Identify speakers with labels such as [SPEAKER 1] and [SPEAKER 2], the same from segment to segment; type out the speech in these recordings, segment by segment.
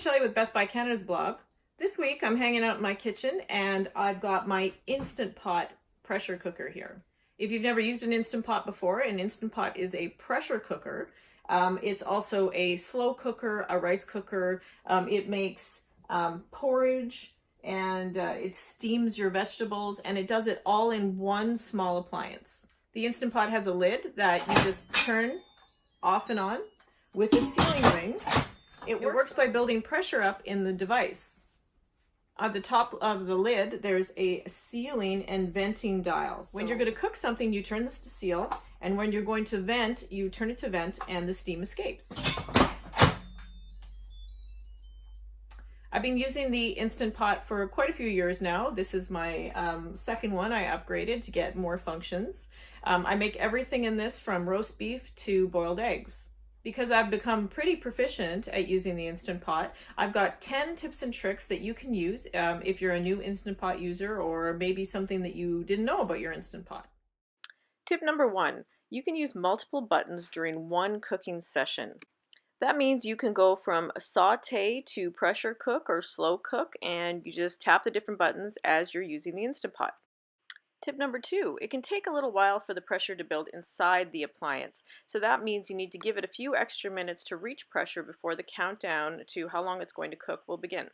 [SPEAKER 1] Shelley with Best Buy Canada's blog. This week I'm hanging out in my kitchen and I've got my Instant Pot pressure cooker here. If you've never used an Instant Pot before, an Instant Pot is a pressure cooker. It's also a slow cooker, a rice cooker. It makes porridge and it steams your vegetables, and it does it all in one small appliance. The Instant Pot has a lid that you just turn off and on with a sealing ring. It works by building pressure up in the device. At the top of the lid, there's a sealing and venting dial. When you're going to cook something, you turn this to seal, and when you're going to vent, you turn it to vent, and the steam escapes. I've been using the Instant Pot for quite a few years now. This is my second one. I upgraded to get more functions. I make everything in this, from roast beef to boiled eggs. Because I've become pretty proficient at using the Instant Pot, I've got 10 tips and tricks that you can use if you're a new Instant Pot user, or maybe something that you didn't know about your Instant Pot.
[SPEAKER 2] Tip number 1, you can use multiple buttons during one cooking session. That means you can go from a saute to pressure cook or slow cook, and you just tap the different buttons as you're using the Instant Pot. Tip number 2, it can take a little while for the pressure to build inside the appliance. So that means you need to give it a few extra minutes to reach pressure before the countdown to how long it's going to cook will begin.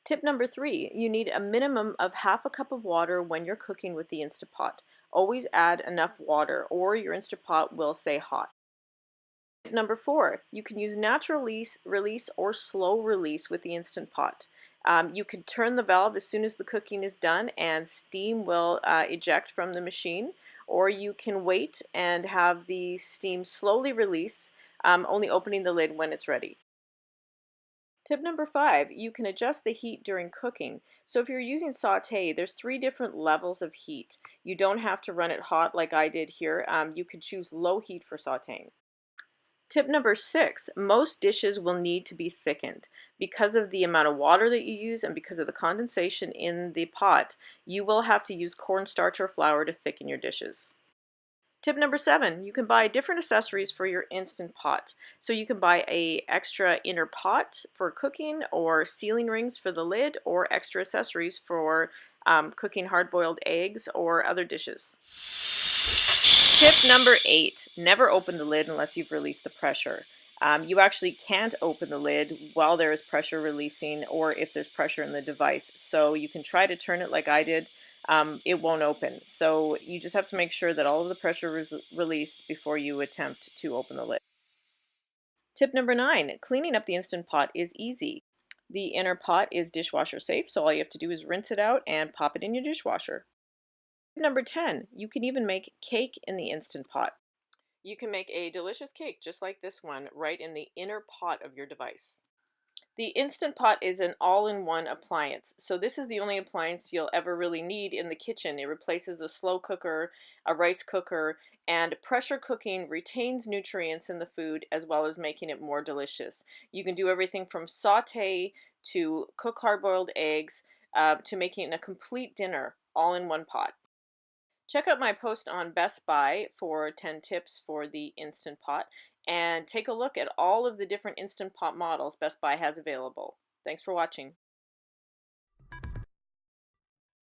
[SPEAKER 2] Tip number 3, you need a minimum of half a cup of water when you're cooking with the Instant Pot. Always add enough water or your Instant Pot will say hot. Tip number 4, you can use natural release or slow release with the Instant Pot. You can turn the valve as soon as the cooking is done and steam will eject from the machine, or you can wait and have the steam slowly release, only opening the lid when it's ready. Tip number 5, you can adjust the heat during cooking. So if you're using saute, there's 3 different levels of heat. You don't have to run it hot like I did here. You can choose low heat for sauteing. Tip number 6, most dishes will need to be thickened. Because of the amount of water that you use and because of the condensation in the pot, you will have to use cornstarch or flour to thicken your dishes. Tip number 7, you can buy different accessories for your Instant Pot. So you can buy an extra inner pot for cooking, or sealing rings for the lid, or extra accessories for cooking hard-boiled eggs or other dishes. Tip number 8, never open the lid unless you've released the pressure. You actually can't open the lid while there is pressure releasing, or if there's pressure in the device. So you can try to turn it like I did. It won't open. So you just have to make sure that all of the pressure is released before you attempt to open the lid. Tip number 9, cleaning up the Instant Pot is easy. The inner pot is dishwasher safe, so all you have to do is rinse it out and pop it in your dishwasher. Tip number 10, you can even make cake in the Instant Pot. You can make a delicious cake just like this one right in the inner pot of your device. The Instant Pot is an all-in-one appliance, so this is the only appliance you'll ever really need in the kitchen. It replaces the slow cooker, a rice cooker, and pressure cooking retains nutrients in the food as well as making it more delicious. You can do everything from saute to cook hard-boiled eggs to making a complete dinner all in one pot. Check out my post on Best Buy for 10 tips for the Instant Pot, and take a look at all of the different Instant Pot models Best Buy has available. Thanks for watching.